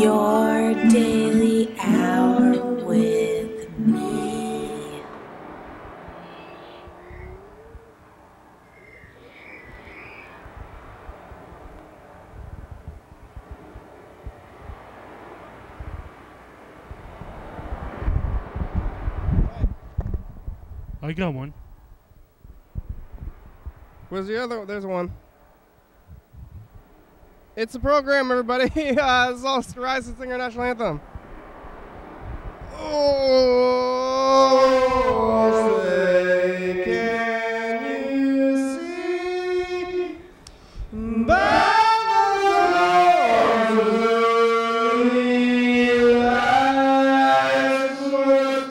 Your daily hour with me. I got one. Where's the other? There's one. It's a program, everybody. This is all Rise to Sing our national anthem. Oh, say, can you see by the Lord's early lights with the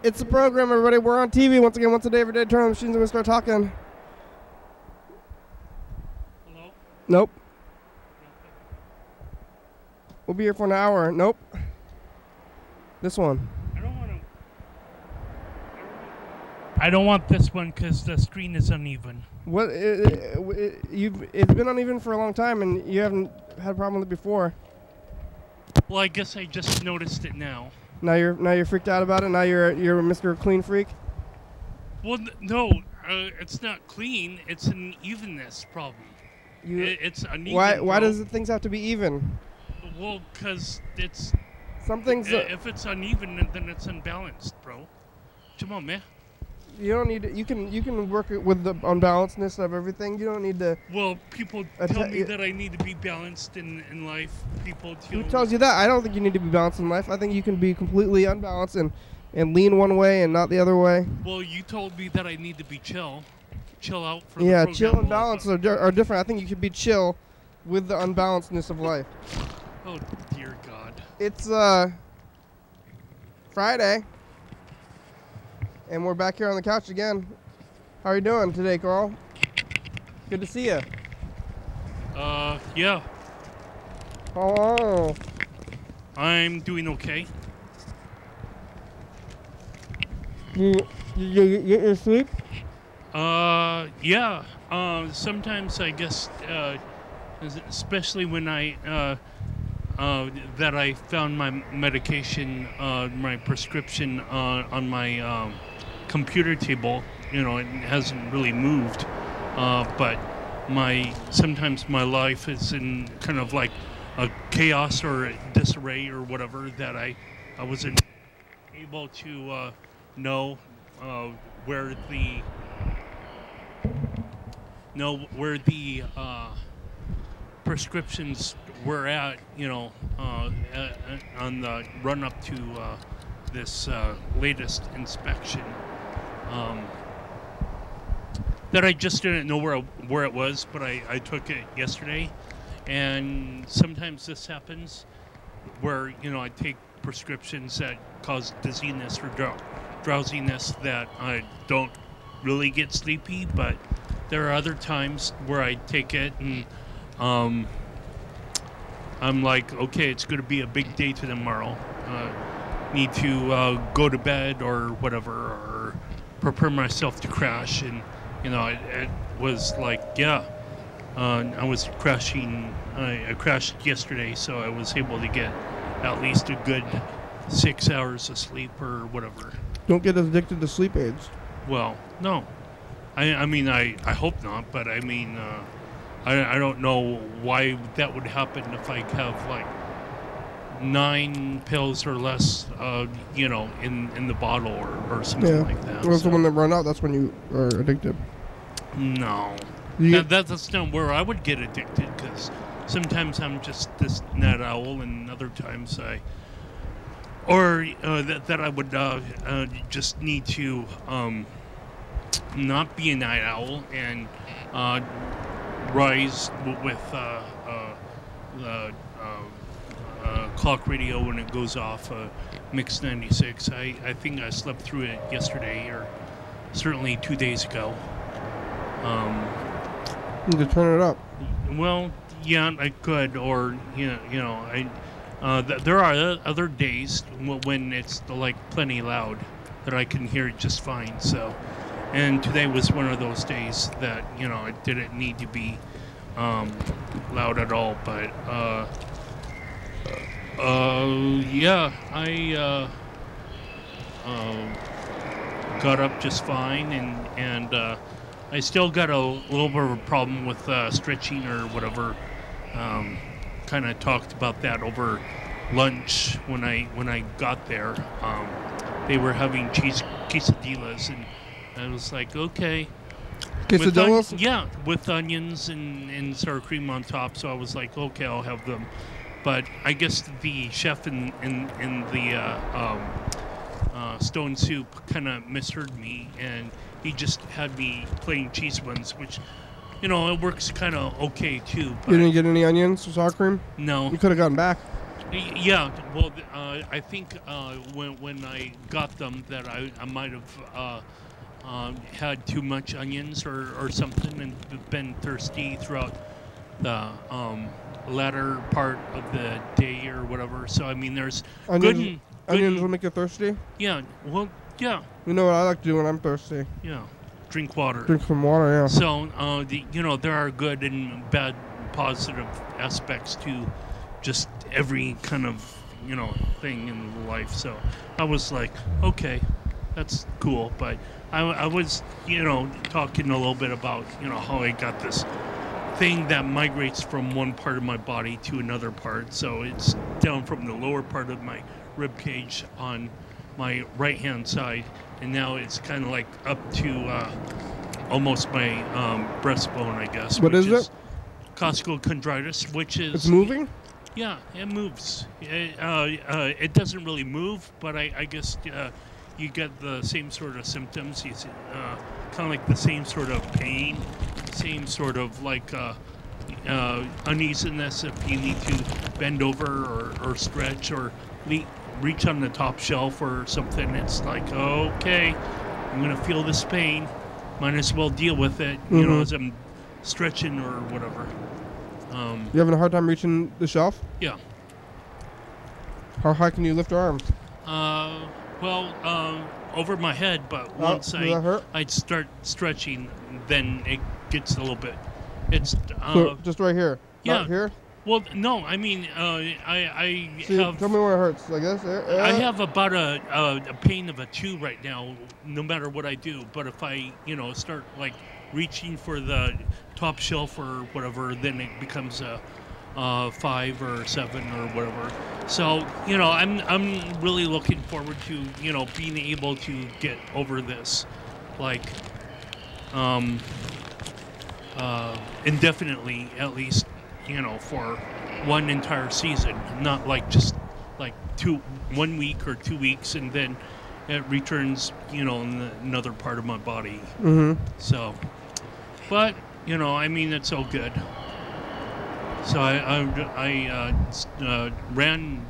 It's a program, everybody. We're on TV once again, once a day, every day. Turn on the machines and we start talking. Hello? Nope. We'll be here for an hour. Nope. This one. I don't want this one because the screen is uneven. What? It's been uneven for a long time, and you haven't had a problem with it before. Well, I guess I just noticed it now. Now you're freaked out about it. Now you're Mr. Clean Freak. Well, no, it's not clean. It's an evenness problem. It's uneven. Why does things have to be even? Well, because it's some things. If it's uneven, then it's unbalanced, bro. Come on, man. You don't need to, you can work it with the unbalancedness of everything. You don't need to. Well, people tell me that I need to be balanced in life. Who tells you that? I don't think you need to be balanced in life. I think you can be completely unbalanced and lean one way and not the other way. Well, you told me that I need to be chill out for the program. Yeah, chill and balance are different. I think you should be chill with the unbalancedness of life. Oh dear God! It's Friday. And we're back here on the couch again. How are you doing today, Carl? Good to see you. Yeah. Oh. I'm doing okay. You get your sleep? Yeah. Sometimes I guess, especially when that I found my medication, my prescription on my computer table. You know, it hasn't really moved, but sometimes my life is in kind of like a chaos or a disarray or whatever that I wasn't able to know where the prescriptions were at, you know, on the run up to this latest inspection. That I just didn't know where it was, but I took it yesterday, and sometimes this happens where, you know, I take prescriptions that cause dizziness or drowsiness that I don't really get sleepy, but there are other times where I take it and I'm like, okay, it's going to be a big day tomorrow. need to go to bed or whatever, or prepare myself to crash. And it was like, I was crashing. I crashed yesterday, so I was able to get at least a good 6 hours of sleep or whatever. Don't get addicted to sleep aids. Well, no. I mean, I hope not, but I mean, I don't know why that would happen if I have like 9 pills or less, in the bottle or something like that. Well, so when they run out, that's when you are addicted. No. That's not where I would get addicted, because sometimes I'm just this night owl, and other times that I would just need to not be a night owl and rise with the clock radio when it goes off, Mix 96. I think I slept through it yesterday, or certainly 2 days ago. You need to turn it up. Well, yeah, I could, or there are other days when it's like plenty loud that I can hear it just fine. So, and today was one of those days that it didn't need to be loud at all. But I got up just fine, and I still got a little bit of a problem with stretching or whatever. Kind of talked about that over lunch when I got there. They were having quesadillas, and I was like, okay. Quesadillas? Yeah, with onions and sour cream on top. So I was like, okay, I'll have them. But I guess the chef in the Stone Soup kind of misheard me, and he just had me plain cheese ones, which, it works kind of okay too. But you didn't get any onions or sour cream? No. You could have gotten back. Yeah, well, I think when I got them that I might have had too much onions or something, and been thirsty throughout the latter part of the day or whatever. So, I mean, there's onions will make you thirsty? Yeah, well, yeah. You know what I like to do when I'm thirsty? Yeah, drink water. Drink some water, yeah. So, there are good and bad positive aspects to just every kind of, thing in life. So I was like, okay, that's cool. But I was, talking a little bit about, how I got this thing that migrates from one part of my body to another part. So it's down from the lower part of my rib cage on my right hand side, and now it's kind of like up to almost my breastbone, I guess. What is it? Costochondritis, which is... It's moving? Yeah, it moves. It doesn't really move, but I guess you get the same sort of symptoms. You see, kind of like the same sort of pain, same sort of like uneasiness if you need to bend over or stretch or reach on the top shelf or something. It's like, okay, I'm going to feel this pain. Might as well deal with it, as I'm stretching or whatever. You having a hard time reaching the shelf? Yeah. How high can you lift your arms? Over my head, but once I'd start stretching, then it gets a little bit. It's so just right here. Yeah. Not here. Well, no, I mean, I See, have. Tell me where it hurts. Like this. I have about a pain of a 2 right now, no matter what I do. But if I, start like reaching for the top shelf or whatever, then it becomes a 5 or 7 or whatever. So, I'm really looking forward to, being able to get over this, like, indefinitely, at least, for one entire season, not like just like 1 week or 2 weeks, and then it returns, in another part of my body. Mm-hmm. So, but, I mean, it's all good. So I ran,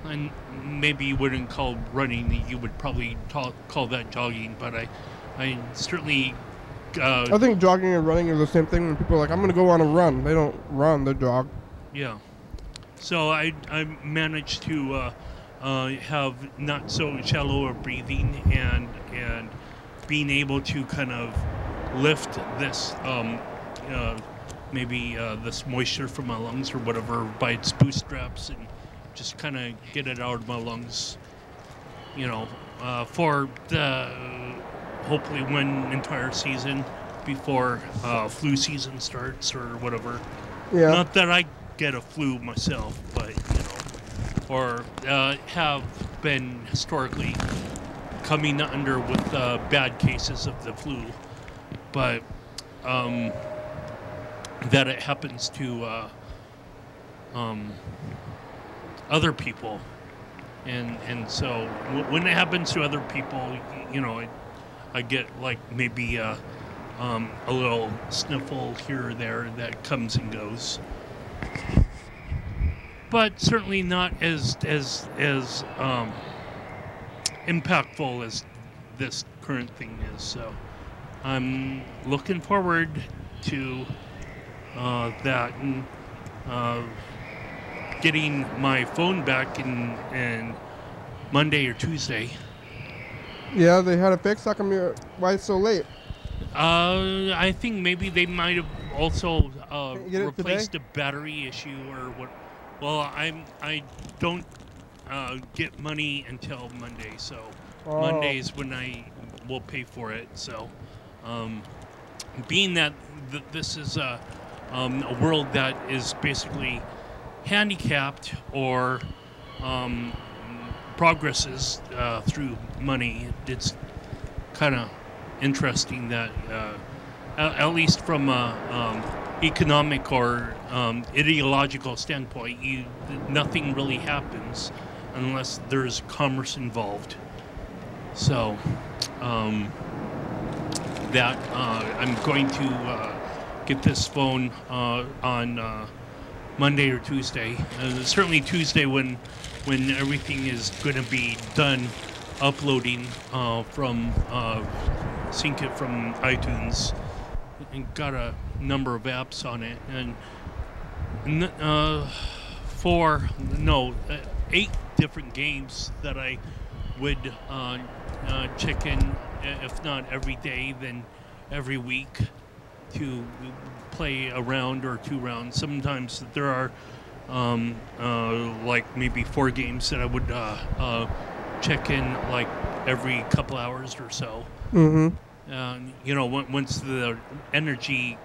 and maybe you wouldn't call running, you would probably call that jogging, but I certainly... I think jogging and running are the same thing. When people are like, I'm going to go on a run. They don't run, they jog. Yeah. So I managed to have not so shallow of breathing and being able to kind of lift this maybe this moisture from my lungs or whatever by its bootstraps and just kind of get it out of my lungs, for the hopefully one entire season before flu season starts or whatever. Yeah. Not that I get a flu myself, but or have been historically coming under with bad cases of the flu, but that it happens to other people, and so when it happens to other people, I get like maybe a little sniffle here or there that comes and goes, but certainly not as impactful as this current thing is. So I'm looking forward to that and getting my phone back in Monday or Tuesday. Yeah, they had it fixed. How come why it's so late? I think maybe they might have also replaced today? a battery issue or what. Well, I don't get money until Monday, so Monday is when I will pay for it. So, being that this is a world that is basically handicapped or progresses through money, it's kind of interesting that at least from economic or ideological standpoint, nothing really happens unless there's commerce involved. So that I'm going to get this phone on Monday or Tuesday. Certainly Tuesday when everything is going to be done uploading from sync it from iTunes, and got a number of apps on it, and 8 different games that I would check in, if not every day, then every week, to play a round or 2 rounds. Sometimes there are like maybe 4 games that I would check in like every couple hours or so. Mm-hmm. Once the energy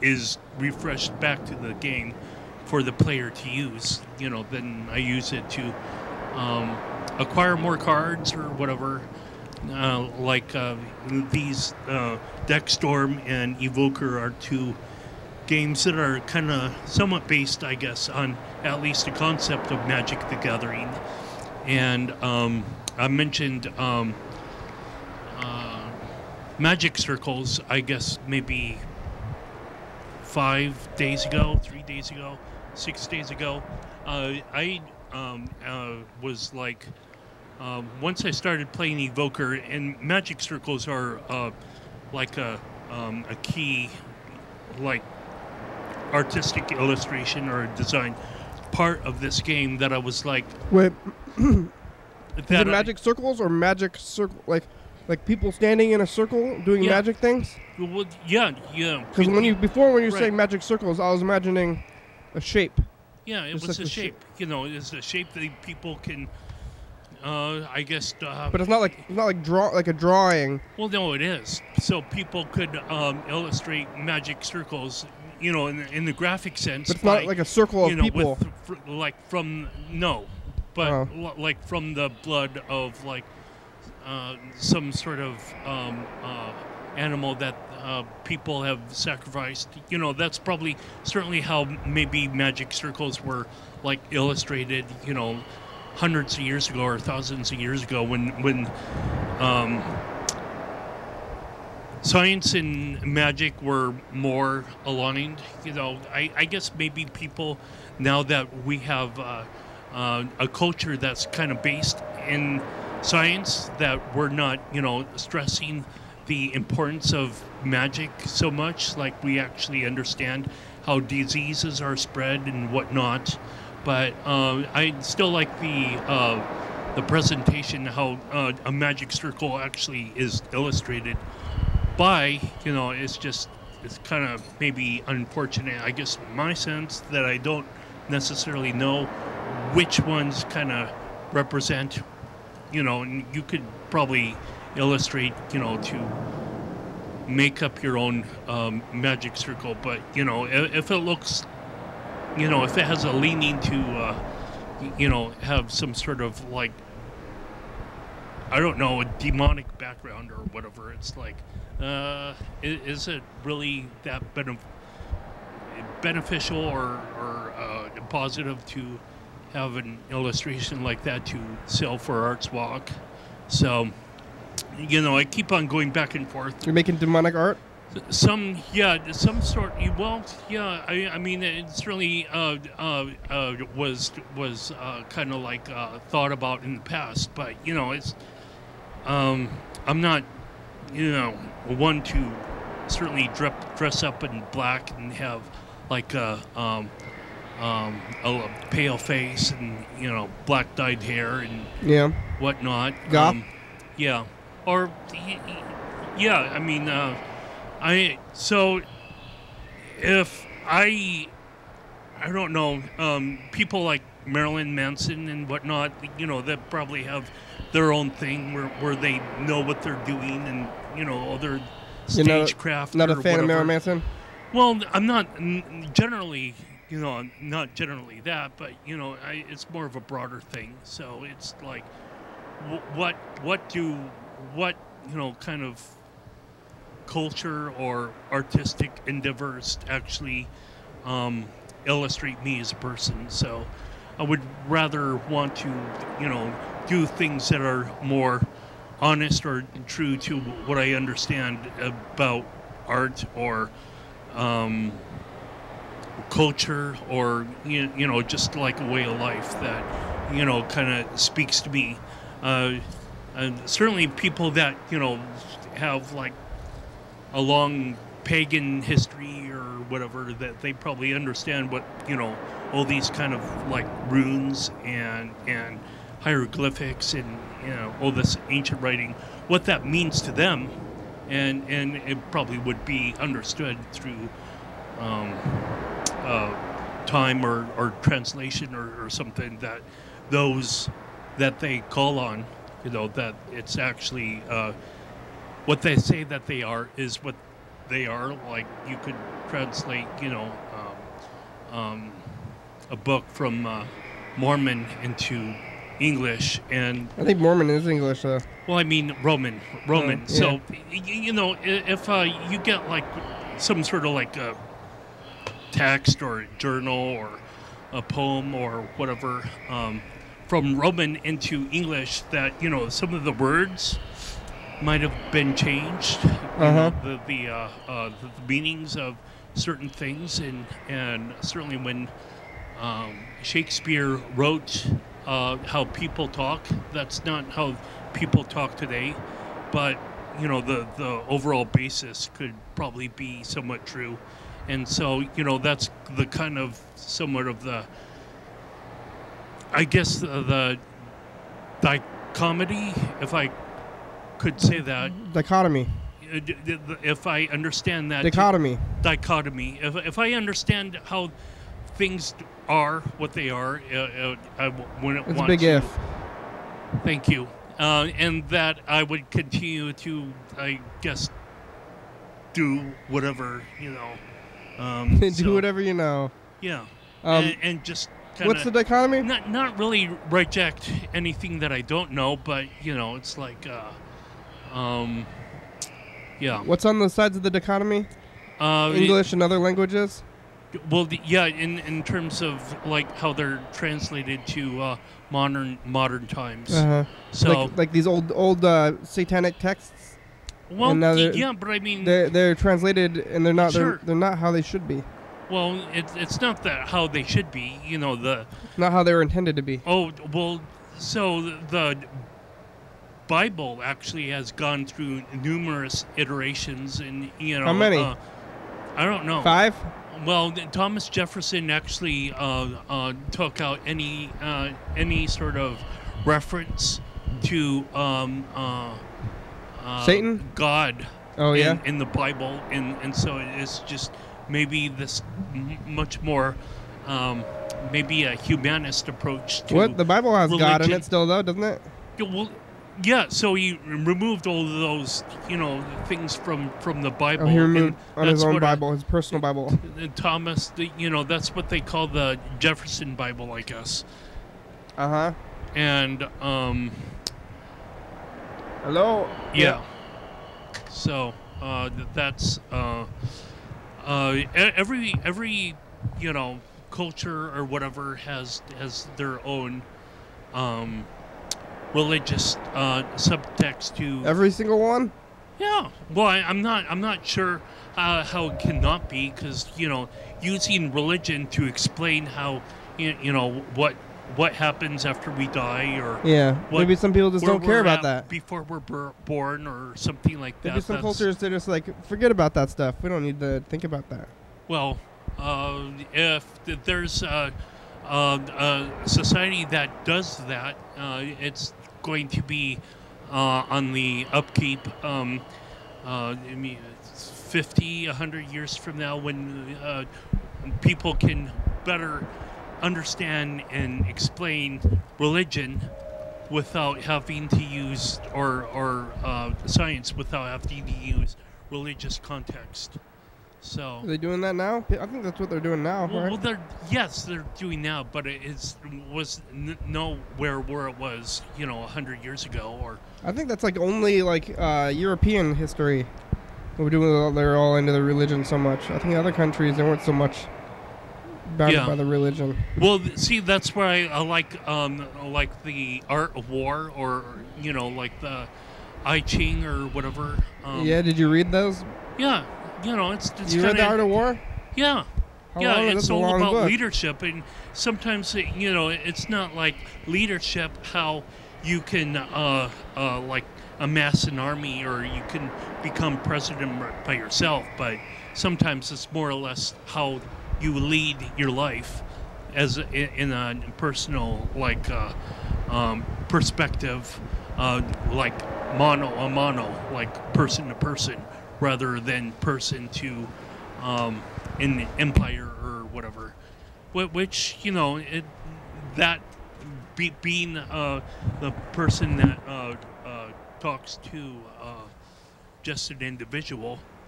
is refreshed back to the game for the player to use, then I use it to acquire more cards or whatever. These Deck Storm and Evoker are 2 games that are kind of somewhat based, I guess, on at least the concept of Magic the Gathering. And I mentioned Magic Circles, I guess maybe 5 days ago, 3 days ago, 6 days ago. I was like, once I started playing Evoker, and Magic Circles are like a key, like, artistic illustration or design part of this game that I was like... Wait, is it magic circles or magic circle, like people standing in a circle doing magic things? Well, yeah. Because when you right. say magic circles, I was imagining a shape. Yeah, it was a shape. It's a shape that people can, I guess. But it's not like a drawing. Well, no, it is. So people could illustrate magic circles, in the graphic sense. But it's not like a circle of people. Like from the blood of like some sort of animal that people have sacrificed. That's certainly how maybe magic circles were like illustrated, hundreds of years ago or thousands of years ago when science and magic were more aligned. I guess maybe people, now that we have a culture that's kind of based in science, that we're not, stressing the importance of magic so much, like we actually understand how diseases are spread and whatnot. but I still like the presentation, how a magic circle actually is illustrated by, it's kind of maybe unfortunate, I guess, in my sense, that I don't necessarily know which ones kind of represent, and you could probably illustrate, to make up your own magic circle. But, if it looks, if it has a leaning to, have some sort of like, I don't know, a demonic background or whatever, it's like, is it really that beneficial or positive to have an illustration like that to sell for Arts Walk? So, I keep on going back and forth. You're making demonic art? Some sort. Well, yeah. I mean, it certainly was kind of like thought about in the past, but it's. I'm not, one to certainly dress up in black and have like a pale face and black dyed hair and whatnot. Goth? Yeah. Or yeah. I mean, so if I don't know, people like Marilyn Manson and whatnot, that probably have their own thing where they know what they're doing and other stagecraft. Not or a fan of whatever. Marilyn Manson? Well, I'm not generally, not generally that, but it's more of a broader thing. So it's like, what kind of culture or artistic endeavors actually illustrate me as a person. So I would rather want to, do things that are more honest or true to what I understand about art or culture, or just like a way of life that kind of speaks to me. And certainly people that have like a long pagan history or whatever, that they probably understand what all these kind of like runes and hieroglyphics and all this ancient writing, what that means to them, and it probably would be understood through time or translation or something, that those that they call on, that it's actually what they say that they are is what they are. Like you could translate, a book from Mormon into English, and I think Mormon is English, though. well, I mean Roman. Yeah. So if you get like some sort of like a text or a journal or a poem or whatever from Roman into English, that some of the words might have been changed, the meanings of certain things, and certainly when Shakespeare wrote how people talk, that's not how people talk today, but the overall basis could probably be somewhat true. And so that's the kind of somewhat of the, I guess, the dichotomy, if I could say that. Dichotomy. If I understand that. Dichotomy. Dichotomy. If I understand how things are what they are, I wouldn't It's want a big to. if. Thank you. And that I would continue to, I guess, do whatever, Do whatever you know. Yeah. Um, and just kind What's the dichotomy? not really reject anything that I don't know, but it's like yeah. What's on the sides of the dichotomy? English and other languages? Well, yeah, in terms of like how they're translated to modern times. Uh-huh. So like these old satanic texts. well, and now yeah, but I mean they're translated and they're not Sure. they're not how they should be. well, it's not that how they should be. The Not how they were intended to be. oh well, so the Bible actually has gone through numerous iterations, and How many? I don't know. 5? Well, Thomas Jefferson actually took out any sort of reference to Satan? God. Oh, yeah? In the Bible, and so it's just maybe this much more maybe a humanist approach to What? The Bible has God in religion. it still, though, doesn't it? Yeah, well, yeah. So he removed all of those, things from the Bible. Oh, he removed and on his that's own what Bible, his personal Bible. Thomas, that's what they call the Jefferson Bible, I guess. Uh-huh. And Hello? yeah. So that's every culture or whatever has their own religious subtext to Every single one? yeah. Well, I'm not sure how it cannot be, because using religion to explain how what happens after we die, or Yeah. Maybe some people just where don't care we're about at that. before we're born or something like that. Maybe some cultures, they're just like, forget about that stuff. We don't need to think about that. Well, if there's a society that does that, it's going to be on the upkeep. I mean, 50, 100 years from now, when people can better understand and explain religion without having to use or science without having to use religious context. So Are they doing that now? I think that's what they're doing now, right? well, they're doing now, but it was nowhere where it was 100 years ago. Or I think that's like only like European history. They're all into the religion so much. I think other countries, they weren't so much bounded by the religion. Well, see, that's where I like the Art of War, or like the I Ching or whatever. Yeah, did you read those? Yeah, it's You read the Art of War? Yeah. How long? It's That's a all long about book. leadership, and sometimes it's not like leadership how you can like amass an army, or you can become president by yourself, but sometimes it's more or less how you lead your life as in a personal perspective, like mano a mano, like person to person, rather than person to in the empire or whatever, which being the person that talks to just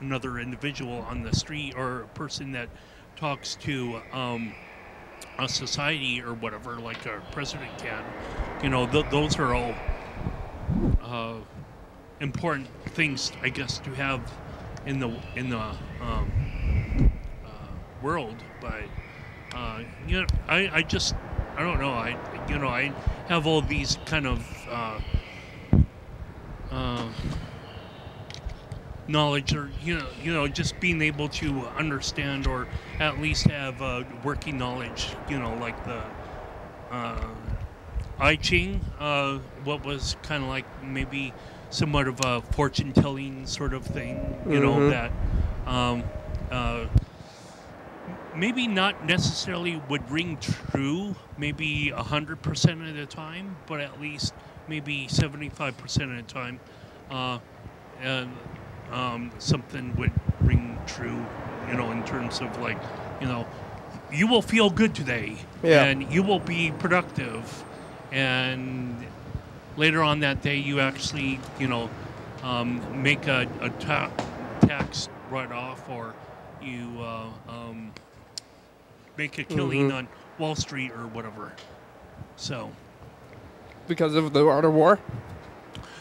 another individual on the street, or a person that talks to a society or whatever, like a president can, those are all important things, I guess, to have in the world. But I don't know. I have all these kind of knowledge, or just being able to understand, or at least have working knowledge, like the I Ching, what was kind of like maybe somewhat of a fortune telling sort of thing, that maybe not necessarily would ring true maybe 100% of the time, but at least maybe 75% of the time, something would ring true, in terms of like, you will feel good today, and you will be productive, and later on that day you actually, make a tax write-off, or you make a killing on Wall Street or whatever. So because of the Art of War?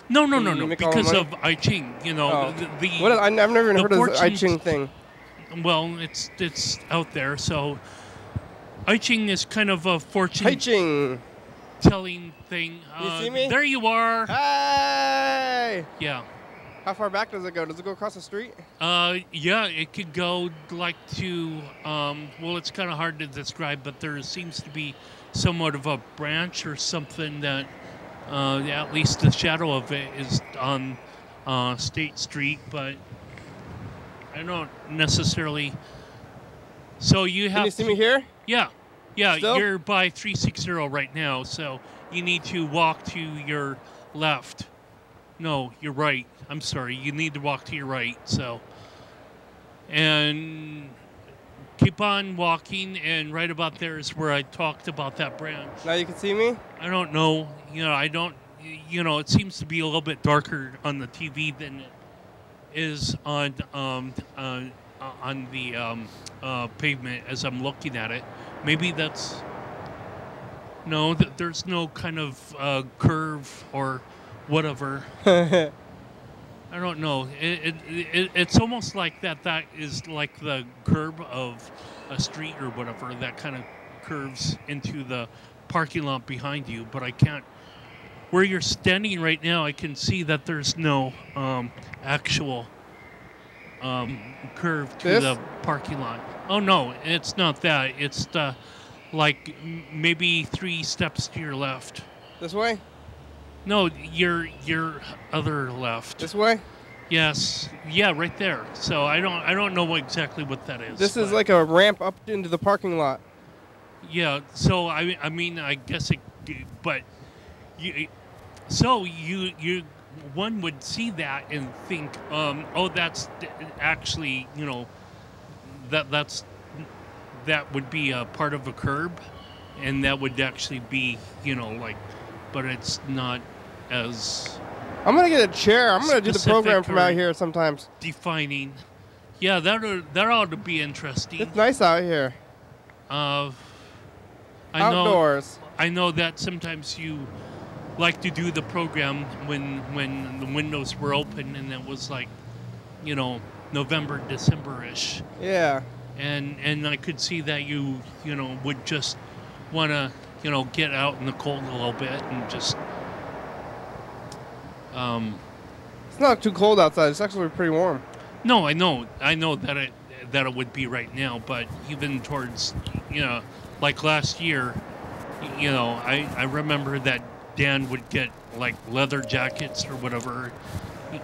No. Because of I Ching, What is, I've never even heard of the I Ching thing. Well, it's out there. So I Ching is kind of a fortune I Ching telling thing. You see me? There you are. Hey! Yeah. How far back does it go? Does it go across the street? Yeah, it could go like to, well, it's kind of hard to describe, but there seems to be somewhat of a branch or something that, at least the shadow of it is on State Street, but I don't necessarily So you have. Can you see me here? Yeah. Yeah, Still? you're by 360 right now, so you need to walk to your left. No, you're right. I'm sorry. You need to walk to your right, so. And keep on walking, and right about there is where I talked about that branch. Now you can see me? I don't know. I don't. It seems to be a little bit darker on the TV than it is on the pavement as I'm looking at it. Maybe that's no. There's no kind of curve or whatever. I don't know. It's almost like that is like the curb of a street or whatever that kind of curves into the parking lot behind you. But I can't. Where you're standing right now, I can see that there's no actual curve to the parking lot. Oh no, it's not that. It's like maybe 3 steps to your left. This way? No, your other left. This way? Yes. Yeah, right there. So I don't know exactly what that is. This is like a ramp up into the parking lot. Yeah. So I mean I guess it, but you one would see that and think, oh, that's actually that would be a part of a curb, and that would actually be but it's not as. I'm gonna get a chair. I'm gonna do the program from out here sometimes. Defining, yeah, that ought to be interesting. It's nice out here. Outdoors. I know that sometimes you like to do the program when the windows were open and it was like, November, December-ish. Yeah. And I could see that you would just want to get out in the cold a little bit and just. It's not too cold outside. It's actually pretty warm. No, I know that it would be right now, but even towards like last year, I remember that Dan would get like leather jackets or whatever,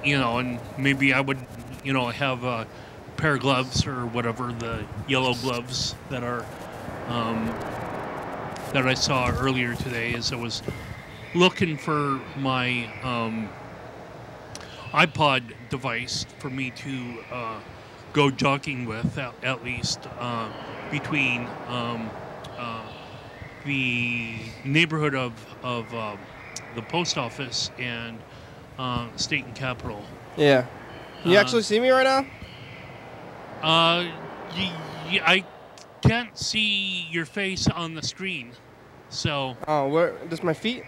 and maybe I would have a pair of gloves or whatever, the yellow gloves that are that I saw earlier today as I was looking for my iPod device for me to go jogging with at least between the neighborhood of the post office and State and Capitol. Yeah. Can you actually see me right now? I can't see your face on the screen, so. Oh, where? Just my feet?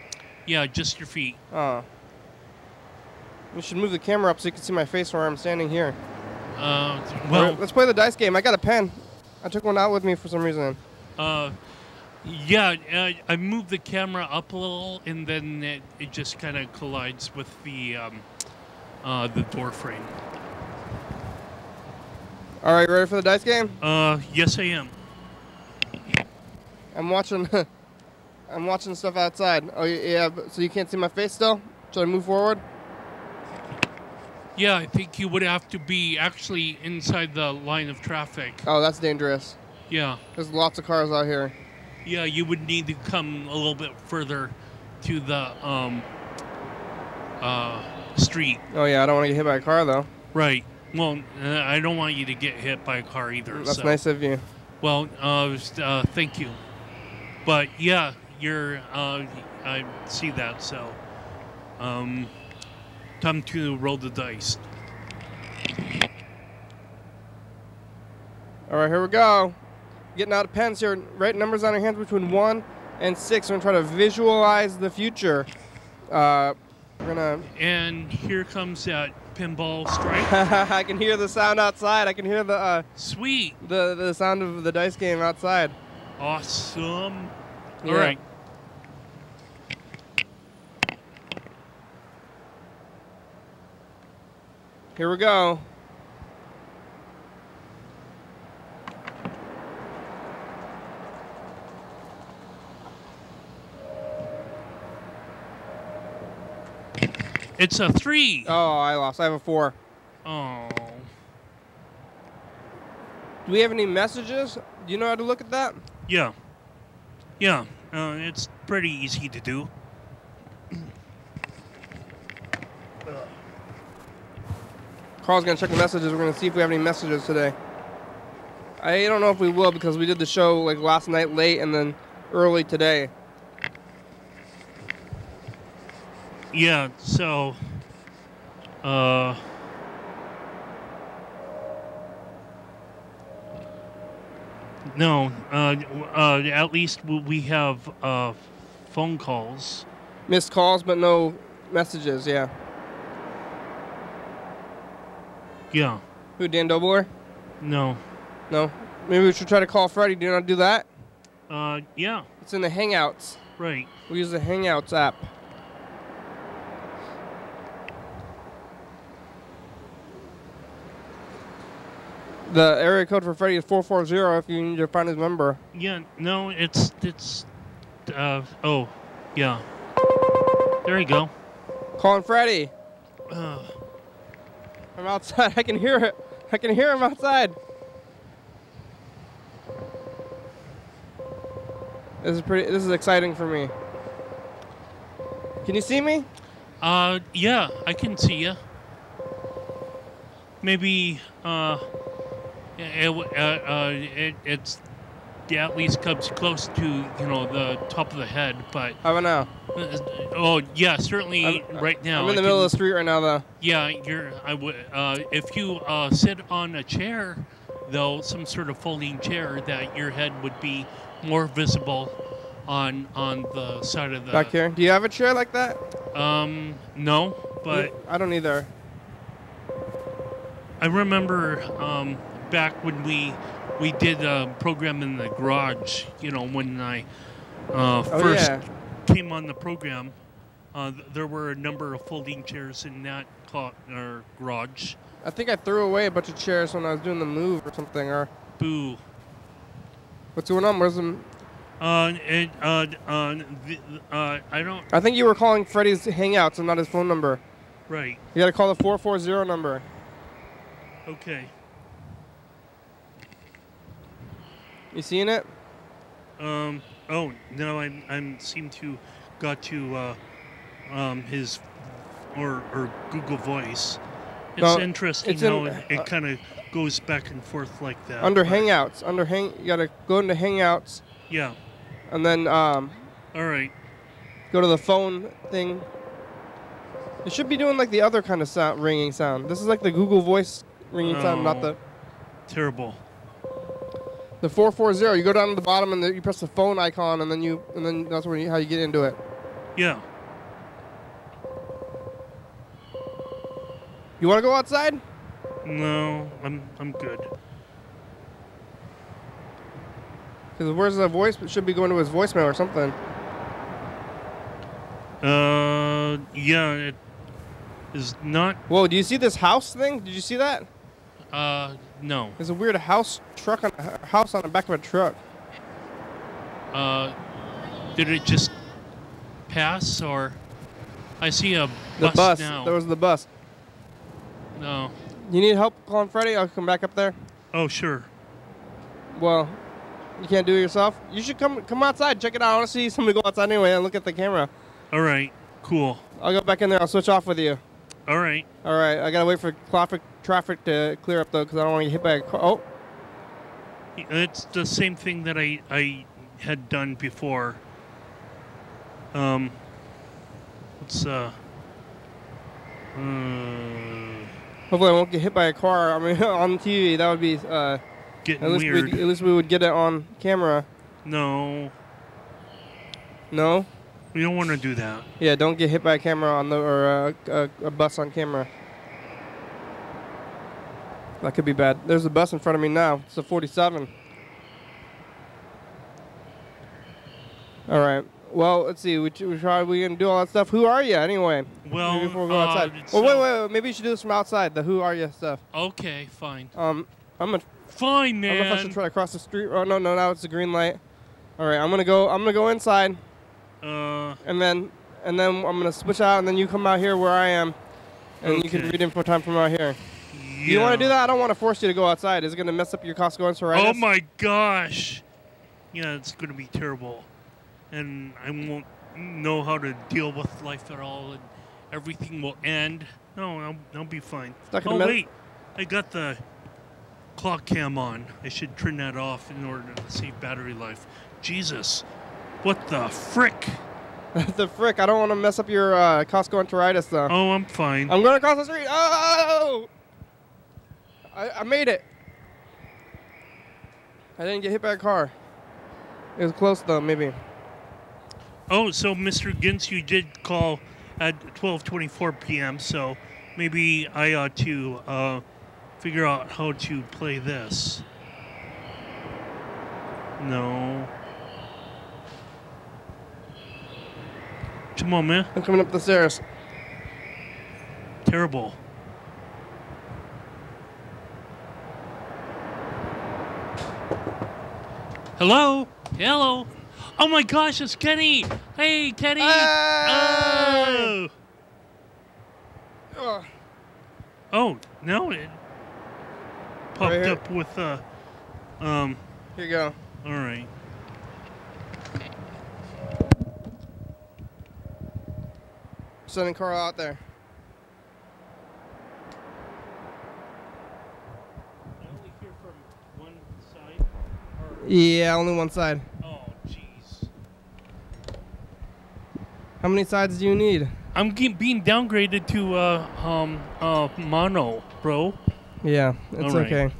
Yeah, just your feet. Oh. We should move the camera up so you can see my face where I'm standing here. Well, right, let's play the dice game. I got a pen. I took one out with me for some reason. Yeah, I moved the camera up a little, and then it just kind of collides with the door frame. All right, ready for the dice game? Yes, I am. I'm watching. I'm watching stuff outside. Oh yeah, so you can't see my face still? Should I move forward? Yeah, I think you would have to be actually inside the line of traffic. Oh, that's dangerous. Yeah. There's lots of cars out here. Yeah, you would need to come a little bit further to the street. Oh yeah, I don't want to get hit by a car though. Right. Well, I don't want you to get hit by a car either. That's nice of you. Well, thank you. But yeah, I see that. So, time to roll the dice. All right, here we go. Getting out of pens here. Write numbers on your hands between 1 and 6. We're gonna try to visualize the future. We're gonna. And here comes that pinball strike. I can hear the sound outside. I can hear the. Sweet. The sound of the dice game outside. Awesome. Yeah. All right. Here we go. It's a 3. Oh, I lost. I have a 4. Oh. Do we have any messages? Do you know how to look at that? Yeah. Yeah. It's pretty easy to do. Carl's gonna check the messages. We're gonna see if we have any messages today. I don't know if we will because we did the show like last night late and then early today. Yeah, so no, at least we have phone calls. Missed calls, but no messages. Yeah. Yeah. Who? Dan Dobler? No. No. Maybe we should try to call Freddie. Do you not do that? Yeah. It's in the Hangouts. Right. We use the Hangouts app. The area code for Freddie is 440 if you need to find his number. Yeah, no, it's oh, yeah. There you go. Calling Freddie. I'm outside. I can hear it. I can hear him outside. This is exciting for me. Can you see me? Yeah, I can see you. Maybe it's at least comes close to the top of the head, but How about now? Oh yeah, certainly right now. I'm in the middle of the street right now, though. Yeah, I would. If you sit on a chair, though, some sort of folding chair, that your head would be more visible on the side of the. Back here. Do you have a chair like that? No, but I don't either. I remember back when we did a program in the garage. When I first came on the program, there were a number of folding chairs in that garage. I think I threw away a bunch of chairs when I was doing the move or something. Or boo. What's going on? Where's the? I don't. I think you were calling Freddie's Hangouts and not his phone number. Right. You got to call the 440 number. Okay. You seeing it? Oh no, I seem to got to his or Google Voice. It's interesting how it kind of goes back and forth like that. Under Hangouts, you gotta go into Hangouts. Yeah. And then all right. Go to the phone thing. It should be doing like the other kind of sound, ringing sound. This is like the Google Voice ringing sound, not the. Terrible. The 440. You go down to the bottom and you press the phone icon, and then that's how you get into it. Yeah. You want to go outside? No, I'm good. Because where's the voice? It should be going to his voicemail or something. Yeah, it is not. Whoa, do you see this house thing? Did you see that? No. There's a weird house on the back of a truck. Did it just pass, or I see a bus now. There was the bus. No. You need help calling Freddie? I'll come back up there. Oh, sure. Well, you can't do it yourself? You should come outside. Check it out. I want to see somebody go outside anyway and look at the camera. All right. Cool. I'll go back in there. I'll switch off with you. All right. All right. I got to wait for traffic to clear up, though, because I don't want to get hit by a car. Oh. It's the same thing that I had done before. It's Hopefully I won't get hit by a car. I mean, on TV, that would be getting weird. At least we would get it on camera. No. No? We don't want to do that. Yeah, don't get hit by a camera or a bus on camera. That could be bad. There's a bus in front of me now. It's a 47. All right. Well, let's see. We can do all that stuff. Who are you, anyway? Well, maybe before we go outside. Wait. Maybe you should do this from outside. The who are you stuff. Okay, fine. Fine, man. I don't know if I should try to cross the street. Oh no, now it's a green light. All right, I'm gonna go inside. And then I'm gonna switch out, and then you come out here where I am, and you can read info time from out here. You want to do that? I don't want to force you to go outside. Is it going to mess up your Costco enteritis? Oh my gosh. Yeah, it's going to be terrible. And I won't know how to deal with life at all, and everything will end. No, I'll be fine. Oh, wait. I got the clock cam on. I should turn that off in order to save battery life. Jesus. What the frick? The frick. I don't want to mess up your Costco enteritis, though. Oh, I'm fine. I'm going across the street. Oh! I made it. I didn't get hit by a car. It was close, though, maybe. Oh, so Mr. Gintz, you did call at 12:24 p.m., so maybe I ought to figure out how to play this. No. Come on, man. I'm coming up the stairs. Terrible. Hello? Hello? Oh my gosh, it's Kenny! Hey, Kenny! Hey! Oh! Oh, no, it popped up with, Here you go. Alright. Sending Carl out there. I only hear from one side? Yeah, only one side. Oh, jeez. How many sides do you need? I'm being downgraded to mono, bro. Yeah, it's okay.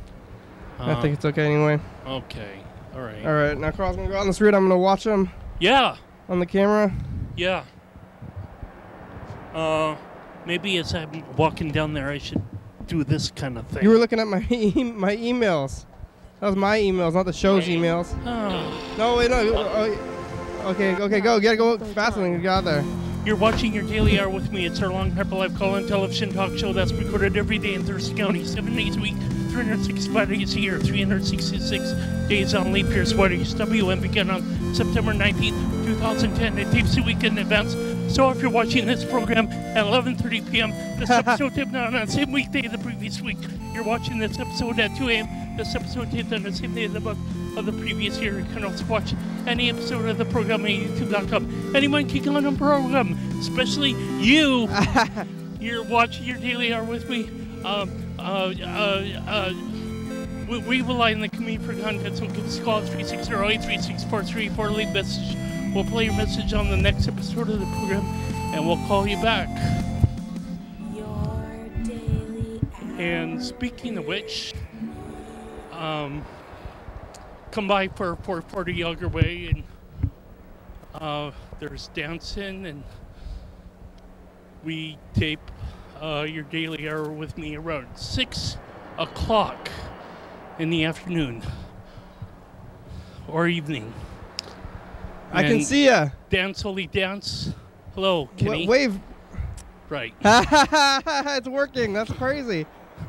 I think it's okay anyway. Okay, alright. Alright, now Carl's gonna go out on the street. I'm gonna watch him. Yeah. On the camera. Yeah. Maybe as I'm walking down there, I should do this kind of thing. You were looking at my my emails. That was my emails, not the show's emails. Oh. No, wait, no. Okay, go. Gotta go faster than you got there. You're watching your Daily Hour with me. It's our long Pepper Life call-in television talk show that's recorded every day in Thurston County, 7 days a week, 365 days a year, 366 days on leap year. YDHWM began on September 19th, 2010. It tapes a week in advance. So if you're watching this program at 11:30 p.m., this episode taped on the same weekday the previous week. You're watching this episode at 2 a.m. This episode taped on the same day of the previous year. You can also watch any episode of the program at youtube.com. Anyone can go on the program, especially you. You're watching your Daily Hour with me. We rely on the community for content, so give us a call at 360-836-4344 for leave message. We'll play your message on the next episode of the program, and we'll call you back. And speaking of which, come by for 440 Younger Way, and there's dancing, and we tape your Daily Hour with me around 6 o'clock in the afternoon or evening. I can see ya. Dance, Holy Dance. Hello, Kenny. Wave. Right. It's working. That's crazy.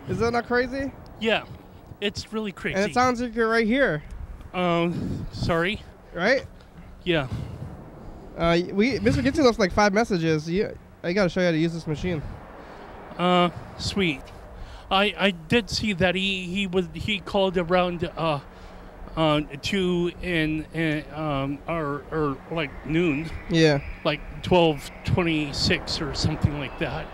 Is that not crazy? Yeah, it's really crazy. And it sounds like you're right here. Sorry? Right? Yeah. Mr. Gitsy left like 5 messages. I gotta show you how to use this machine. Sweet. I did see that he called around 2 or like noon. Yeah. Like 12:26 or something like that.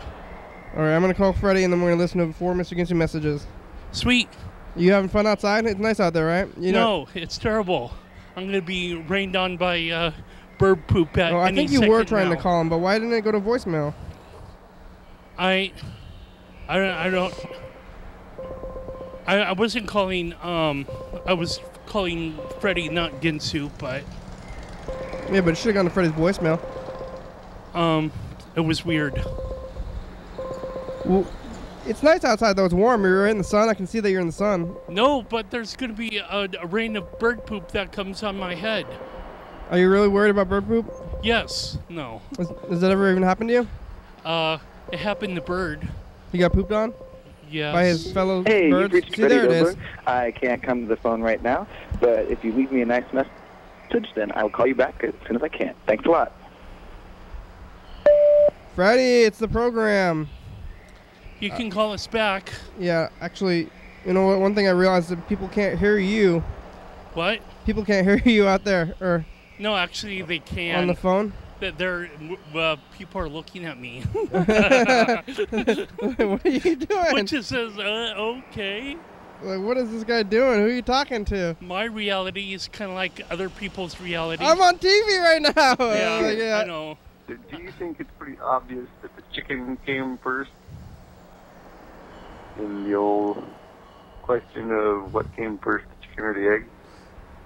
All right, I'm gonna call Freddie and then we're gonna listen to 4 Mr. Gitsy messages. Sweet. You having fun outside? It's nice out there, right? No, it's terrible. I'm gonna be rained on by bird poop at any second. I think you were trying to call him, but why didn't it go to voicemail? I wasn't calling. I was calling Freddie, not Ginsu, but. Yeah, but it should have gone to Freddie's voicemail. It was weird. Well, it's nice outside though. It's warm. You're in the sun. I can see that you're in the sun. No, but there's gonna be a rain of bird poop that comes on my head. Are you really worried about bird poop? Yes. No. Does that ever even happen to you? It happened to Bird. He got pooped on? Yes. By his fellow birds? You've reached See, there it is. I can't come to the phone right now, but if you leave me a nice message, then I will call you back as soon as I can. Thanks a lot. Freddie, it's the program. You can call us back. Yeah, actually, you know what? One thing I realized that people can't hear you. What? People can't hear you out there, or No, actually, they can. on the phone. That people are looking at me. What are you doing? Which is okay. Like, what is this guy doing? Who are you talking to? My reality is kind of like other people's reality. I'm on TV right now. Yeah, I know. Do you think it's pretty obvious that the chicken came first? In the old question of what came first, the chicken or the egg?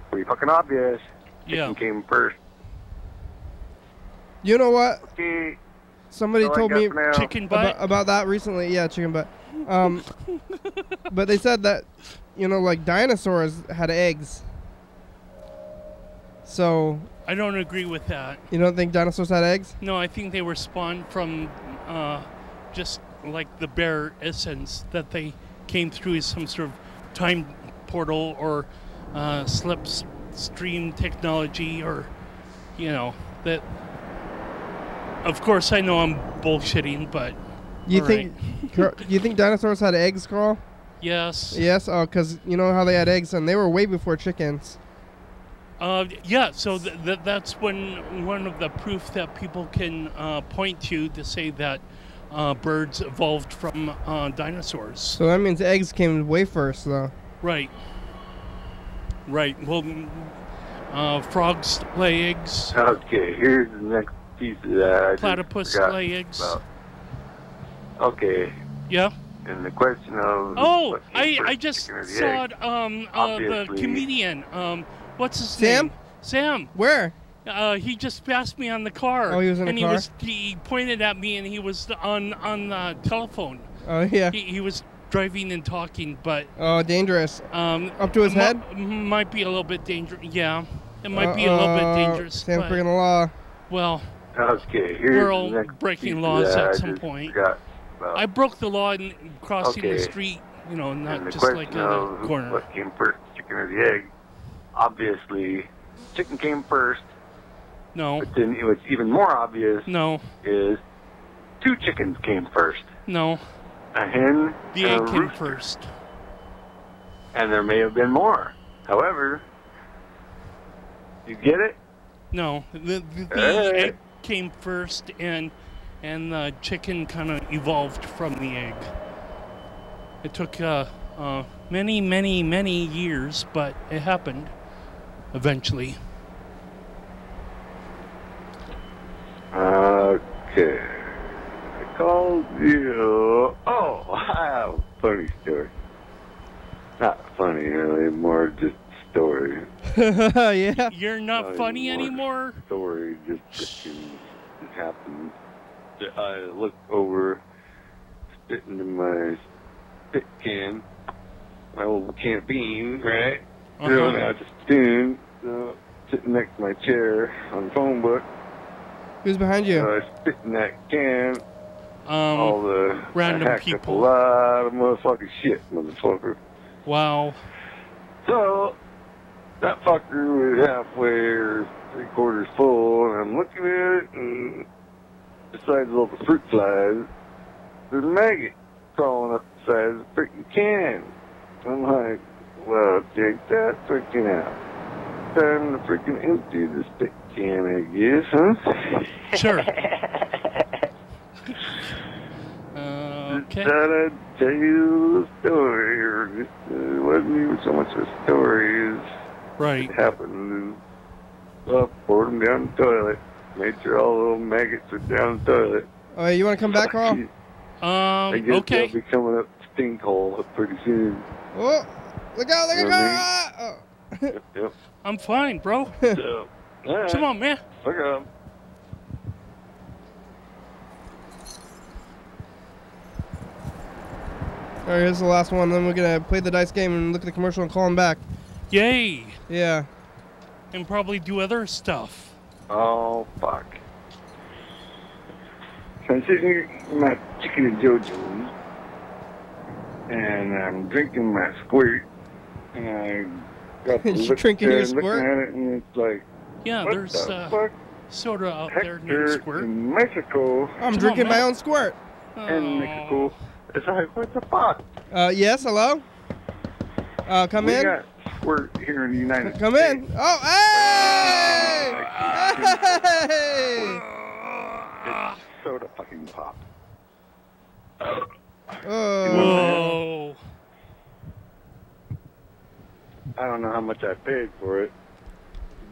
Pretty fucking obvious. Chicken came first. You know what? Okay. Somebody told me chicken butt about that recently. Yeah, chicken butt. But they said that, you know, like dinosaurs had eggs. So I don't agree with that. You don't think dinosaurs had eggs? No, I think they were spawned from just like the bare essence that they came through as some sort of time portal or slipstream technology, or that. Of course, I know I'm bullshitting, but you think dinosaurs had eggs, Carl? Yes. Yes. Oh, because you know how they had eggs, and they were way before chickens. Yeah. So that's one of the proof that people can point to say that birds evolved from dinosaurs. So that means eggs came way first, though. Right. Right. Well, frogs lay eggs. Okay. Here's the next piece of that. Platypus lay eggs. Okay. Yeah. And the question of I just saw the comedian. What's his name? Sam. Where? He just passed me on the car. Oh, he was in the car? He pointed at me, and he was on the telephone. Oh, yeah. He was driving and talking, but... Oh, dangerous. Up to his head? Might be a little bit dangerous. Yeah, it might be a little bit dangerous. Sam's breaking the law. Well, okay, we're all breaking laws at some point. I broke the law in crossing the street, not just like at a corner. What came first, chicken or the egg? Obviously, chicken came first. No. But then what's even more obvious is two chickens came first. No. A hen the and egg a came rooster. first. And there may have been more. However, you get it? No. The egg came first, and the chicken kind of evolved from the egg. It took many, many, many years, but it happened eventually. Okay. I called you. Oh, I have a funny story. Not funny, really, more just a story. Yeah. You're not funny anymore? Story just happened. I looked over, spit into my spit can, my old can of beans, right? And I just tuned, sitting next to my chair on the phone book. Who's behind you? I spit in that can. All the random people. A lot of motherfucking shit, motherfucker. Wow. So that fucker was halfway or 3/4 full, and I'm looking at it, and besides all the fruit flies, there's a maggot crawling up the side of the freaking can. I'm like, well, check that freaking out. Time to freaking empty the spit can, I guess, huh? Sure. Okay. Thought I'd tell you the story, or just, it wasn't even so much a story as right. It happened. Poured them down the toilet. Made sure all the little maggots were down the toilet. Oh, you want to come back, Carl? I guess okay. they'll be coming up the stink hole pretty soon. Oh, look out, look out! Oh. Yep. I'm fine, bro. So, right. Come on, man. Look up. All right, here's the last one. Then we're gonna play the dice game and look at the commercial and call him back. Yay! Yeah. And probably do other stuff. Oh, fuck. So I'm sitting here eating my chicken and JoJo's, and I'm drinking my squirt, and I got to You look drinking there your and looking squirt? at it, and it's like, Yeah, what there's the fuck? soda out there named Hector Squirt. in Mexico, I'm Come drinking on, my man. own squirt. and Mexico, It's like, what the fuck? Yes, hello? Come in. We got squirt here in the United Come States. in. Oh, hey! Hey! It's soda fucking pop. Whoa. I don't know how much I paid for it.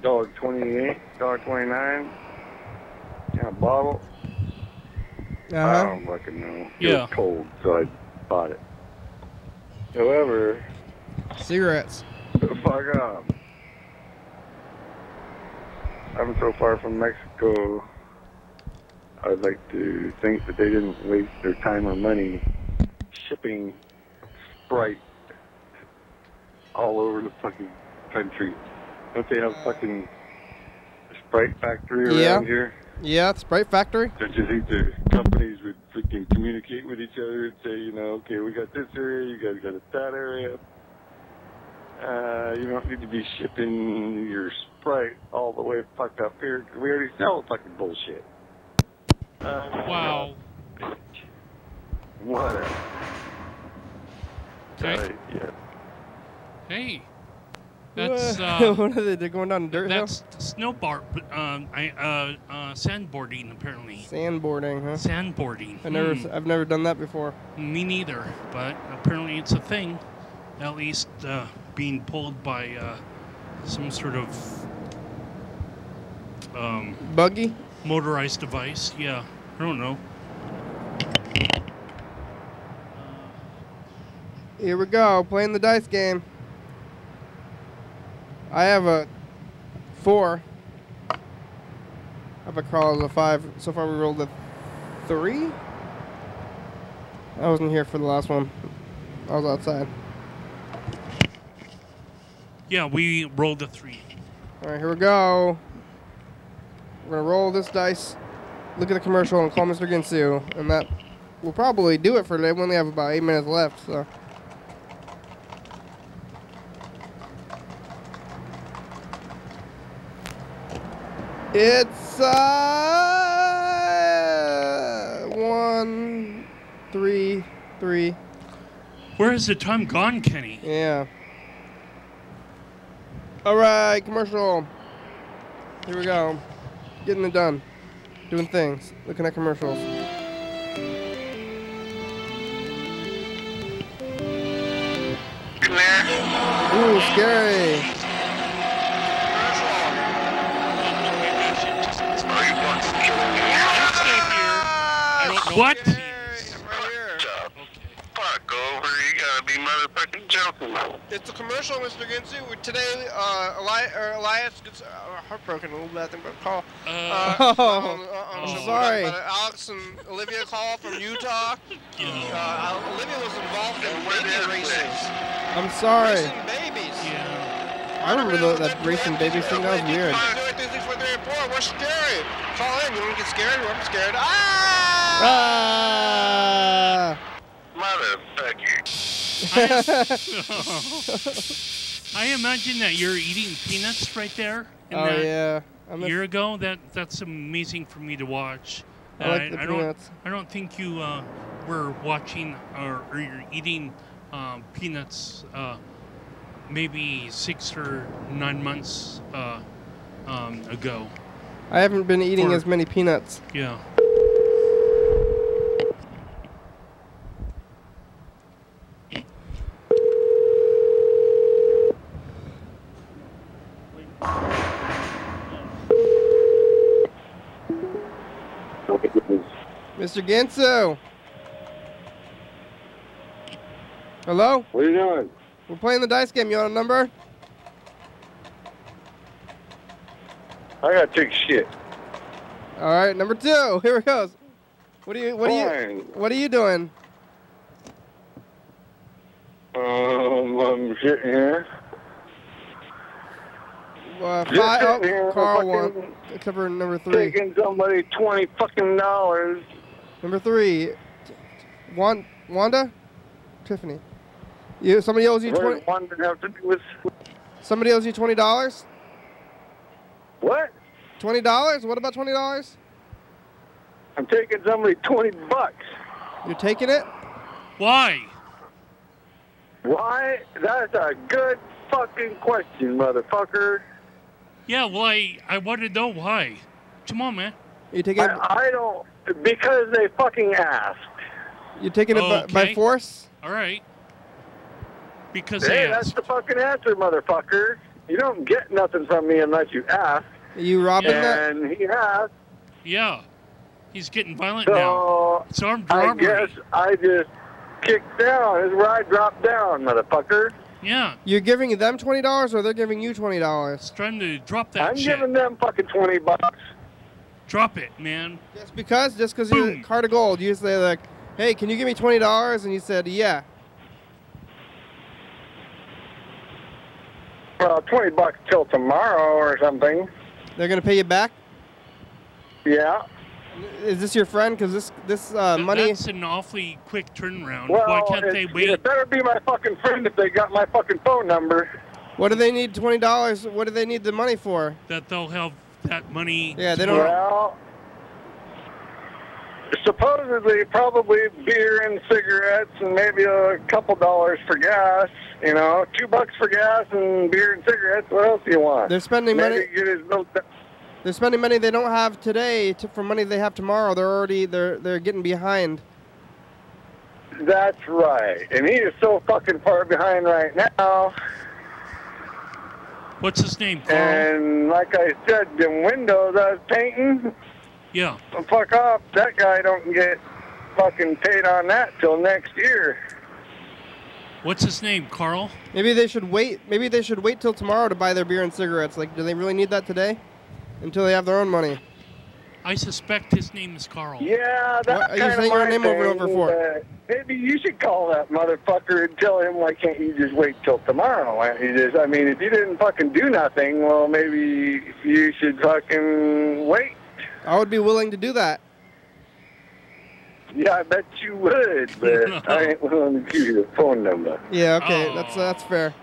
$1.28, $1.29. Yeah, a bottle. I don't fucking know. It Yeah. was cold, so I bought it. However, Cigarettes. fuck up. I'm so far from Mexico. I'd like to think that they didn't waste their time or money shipping Sprite all over the fucking country. Don't they have fucking Sprite factory around here? Yeah, Sprite factory. Don't you think the companies would freaking communicate with each other and say, you know, okay, we got this area, you guys got that area. You don't need to be shipping your Sprite all the way fucked up here, because we already sell fucking bullshit. Wow. Whatever. Okay. Yeah. Hey. That's What are they? They're going down a dirt hill? that's snowboard. Sandboarding apparently. Sandboarding, huh? Sandboarding. I've never done that before. Me neither, but apparently it's a thing. At least being pulled by some sort of Buggy? motorized device. Yeah, I don't know. Here we go, playing the dice game. I have a 4. I have a crawl as a 5. So far we rolled a 3? I wasn't here for the last one. I was outside. Yeah, we rolled a 3. Alright, here we go. We're gonna roll this dice, look at the commercial, and call Mr. Ginsu. And that will probably do it for today. We only have about 8 minutes left, so. It's 1, 3, 3. Where has the time gone, Kenny? Yeah. All right, commercial. Here we go. Getting it done. Doing things. Looking at commercials. Ooh, scary. What? Fuck over, you gotta be motherfucking joking. It's a commercial, Mr. Ginsu. Today, Elias gets heartbroken a little bit, I think, but call. Sorry. Alex and Olivia call from Utah. Olivia was involved in baby races. I'm sorry. Racing babies. Yeah. I remember that racing babies thing. That was weird. 2, 3, 4, 3, 4. We're scary. Call in. You want to get scared? I'm scared. Ah! Motherfucker. I imagine that you're eating peanuts right there. Oh yeah. A year ago, that's amazing for me to watch. I like the peanuts. I don't think you were watching or you're eating peanuts maybe 6 or 9 months ago. I haven't been eating as many peanuts. Yeah. Mr. Ginsu. Hello? What are you doing? We're playing the dice game. You want a number? I gotta take shit. All right, number 2. Here it goes. What are you doing? I'm sitting here. 5. sitting here, Carl fucking 1. Except for number 3. Taking somebody $20 fucking dollars. Number 3. Wanda? Tiffany. Somebody owes you $20. What did have to do with? Somebody owes you $20. What? $20? What about $20? I'm taking somebody $20. You're taking it? Why? Why? That's a good fucking question, motherfucker. Yeah, well, I want to know why. Come on, man. You taking it? I don't, because they fucking asked. You taking it by force? All right. Because Hey, they that's asked. the fucking answer, motherfucker. You don't get nothing from me unless you ask. You robbing that? And he has. Yeah. He's getting violent now. It's armed I robbery. guess I just kicked down. His ride dropped down, motherfucker. Yeah. You're giving them $20 or they're giving you $20? It's trying to drop that I'm shit. giving them fucking $20. Drop it, man. Just because you're a card of gold, you say like, hey, can you give me $20? And you said, yeah. Well, $20 till tomorrow or something. They're gonna pay you back? Yeah. Is this your friend? Because this money. That's an awfully quick turnaround. Well, Why can't they wait? It better be my fucking friend if they got my fucking phone number. What do they need $20? What do they need the money for? That they'll have that money. Yeah, they don't. Well, supposedly, probably beer and cigarettes and maybe a couple dollars for gas. You know, $2 for gas and beer and cigarettes. What else do you want? They're spending maybe money. Get his milk. They're spending money they don't have today for money they have tomorrow. They're getting behind. That's right. And he is so fucking far behind right now. What's his name, Carl? And like I said, the windows I was painting. Yeah. Fuck off. That guy don't get fucking paid on that till next year. What's his name, Carl? Maybe they should wait. Maybe they should wait till tomorrow to buy their beer and cigarettes. Like, do they really need that today? Until they have their own money. I suspect his name is Carl. Yeah, that's What are you kind of saying your my name over and thing, over for? Maybe you should call that motherfucker and tell him, why can't you just wait till tomorrow? I mean, if you didn't fucking do nothing, well, maybe you should fucking wait. I would be willing to do that. Yeah, I bet you would, but I ain't willing to give you the phone number. Yeah, okay, that's fair.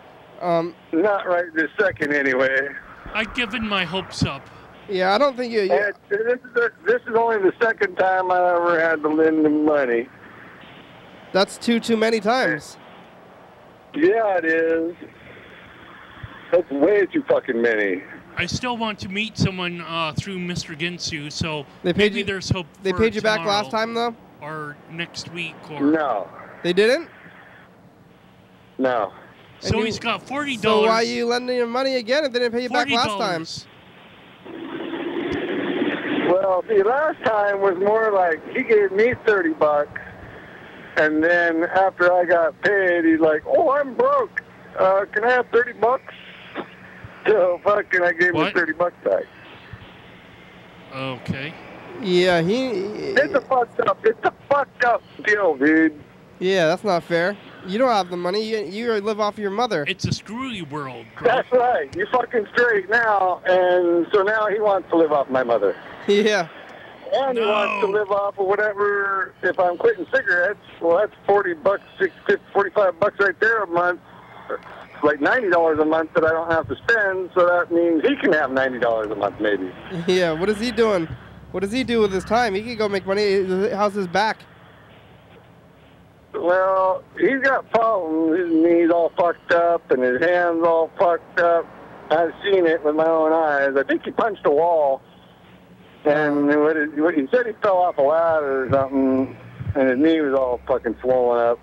Not right this second, anyway. I've given my hopes up. Yeah, I don't think you. This is only the second time I ever had to lend him money. That's too many times. Yeah, it is. That's way too fucking many. I still want to meet someone through Mr. Ginsu, so They paid maybe you. there's hope. They for paid you back tomorrow last time though. Or next week, or No. They didn't. No. So And he's got $40. So why are you lending him money again if they didn't pay you back last time? Well, see, last time was more like he gave me $30, and then after I got paid, he's like, "Oh, I'm broke. Can I have $30?" So fucking, I gave him $30 back. Okay. Yeah, It's a fucked up deal, dude. Yeah, that's not fair. You don't have the money. You live off your mother. It's a screwy world, bro. That's right. You're fucking straight now, and so now he wants to live off my mother. Yeah. And he wants to live off of whatever. If I'm quitting cigarettes, well, that's $40, $45 right there a month. Like $90 a month that I don't have to spend. So that means he can have $90 a month, maybe. Yeah. What is he doing? What does he do with his time? He can go make money. How's his back? Well, he's got problems. His knees all fucked up and his hands all fucked up. I've seen it with my own eyes. I think he punched a wall. And he said he fell off a ladder or something, and his knee was all fucking swollen up.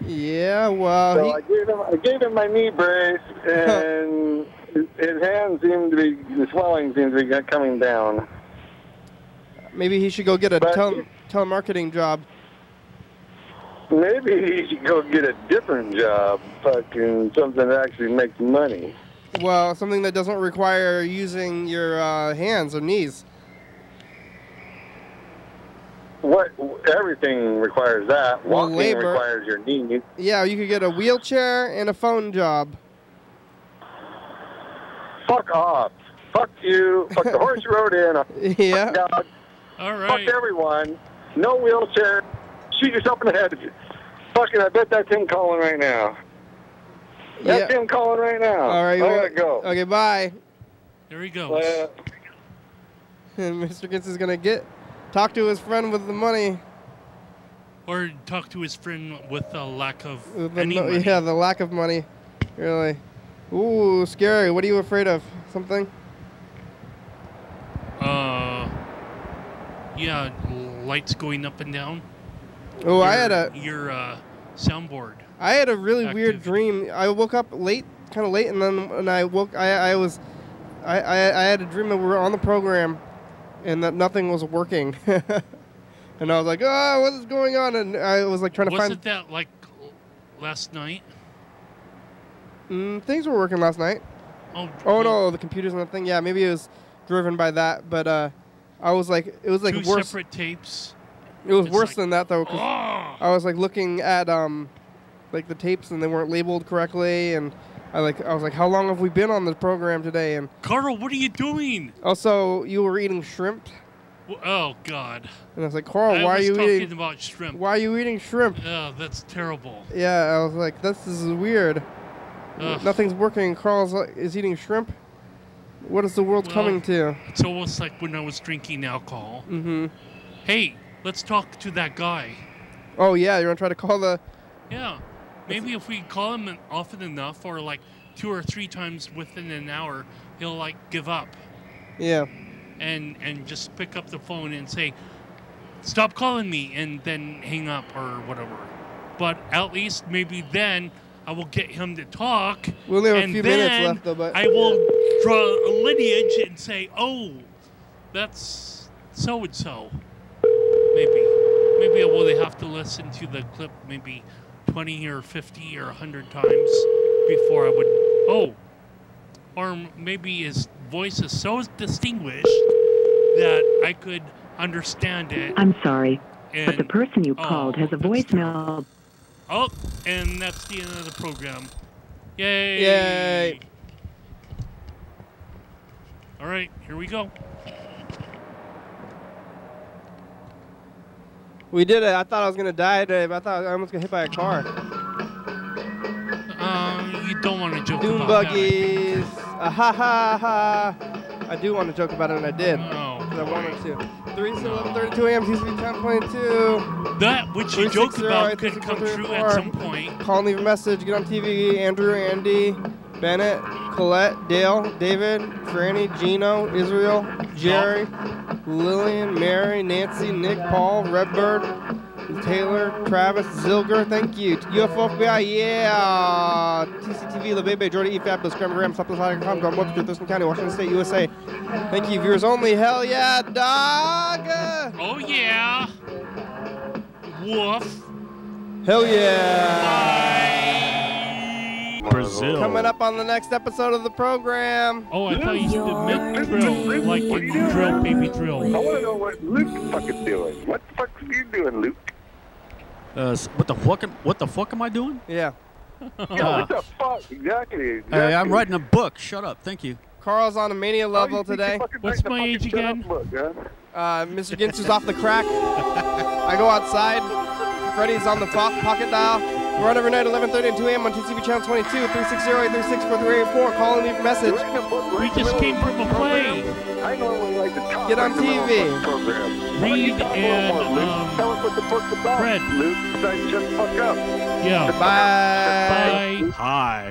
Yeah, well, so I gave him my knee brace, and his hands seem to be, the swelling seems to be coming down. Maybe he should go get a telemarketing job. Maybe he should go get a different job, fucking something that actually makes money. Well, something that doesn't require using your hands or knees. Everything requires that. Well, Walking labor requires your knees. Yeah, you could get a wheelchair and a phone job. Fuck off. Fuck you. Fuck the horse you rode in. Yeah. Fuck God. All right. Fuck everyone. No wheelchair. Shoot yourself in the head. Fucking, I bet that's him calling right now. That's him calling right now. All right. I gotta go. Okay, bye. There he goes. And Mr. Gitz is going to talk to his friend with the money. Or talk to his friend with a lack of The any money. Yeah, the lack of money. Really. Ooh, scary. What are you afraid of? Something? Yeah, lights going up and down. Oh, I had a soundboard. I had a really weird activity. dream. I woke up late, kind of late, and then when I woke, I had a dream that we were on the program, and that nothing was working. And I was like, oh, what is going on? And I was like trying to Wasn't that like last night? Things were working last night. Oh Oh no, the computers and the thing. Yeah, maybe it was driven by that. But I was like, it was like two worse. separate tapes. It was It's worse like, than that though, 'cause I was like looking at like the tapes and they weren't labeled correctly, and I was like, how long have we been on the program today? And Carl, what are you doing? also, you were eating shrimp. Oh God. And I was like, Carl, I why are was you talking eating? about shrimp. Why are you eating shrimp? Oh, that's terrible. Yeah, I was like, this is weird. Ugh. Nothing's working. Carl's is eating shrimp. What is the world coming to? It's almost like when I was drinking alcohol. Mm-hmm. Hey, let's talk to that guy. Oh yeah, you want to try to call the? Yeah. Maybe if we call him often enough, or like 2 or 3 times within an hour, he'll like give up Yeah. and just pick up the phone and say, "Stop calling me," and then hang up or whatever. But at least maybe then I will get him to talk. We only have a and few then minutes left though, but I will draw a lineage and say, "Oh, that's so and so." Maybe I will have to listen to the clip maybe 20 or 50 or 100 times before I would. Oh, or maybe his voice is so distinguished that I could understand it. I'm sorry, And, but the person you called has a that's voicemail. Oh, and that's the end of the program. Yay! Yay. All right, here we go. we did it. I thought I was gonna die today, but I thought I almost got hit by a car. You don't want to joke Doom about buggies. Ha ha ha. I do want to joke about it, and I did. that. Because I wanted to. 3:32 a.m. TCTV 10.2. That which you joke 360 about could come true at some point. Call and leave a message. Get on TV. Andrew, Andy, Bennett, Colette, Dale, David, Franny, Gino, Israel, Jerry, Lillian, Mary, Nancy, Nick, Paul, Redbird, Taylor, Travis, Zilger, thank you. UFO FBI, yeah. TCTV, La Bebe, Jordan, E. Fabulous, Graham, Supplemental.com, Gone Webster, Thurston County, Washington State, USA. Thank you, viewers only. Hell yeah, dog. Oh yeah. Woof. Hell yeah. Bye. Brazil. Coming up on the next episode of the program. Oh, I thought you said drill, like in drill, baby drill. I want to know what Luke's fucking doing. What the fuck's you doing, Luke? What the fuck am I doing? Yeah. Yeah, what the fuck? Exactly. Hey, I'm writing a book. Shut up. Thank you. Carl's on a mania level today. What's my age again? Mr. Ginsu's off the crack. I go outside. Freddy's on the pocket dial. We're on every night, 11:30 and 2 a.m. on TCTV channel 22, 360-836-4384. Call and leave a message. We just came from a play. I normally like to talk. Get on TV. Reed and Tell us what the book's about. Fred. Luke, besides shut the fuck up. Yeah. Bye. Bye. Hi.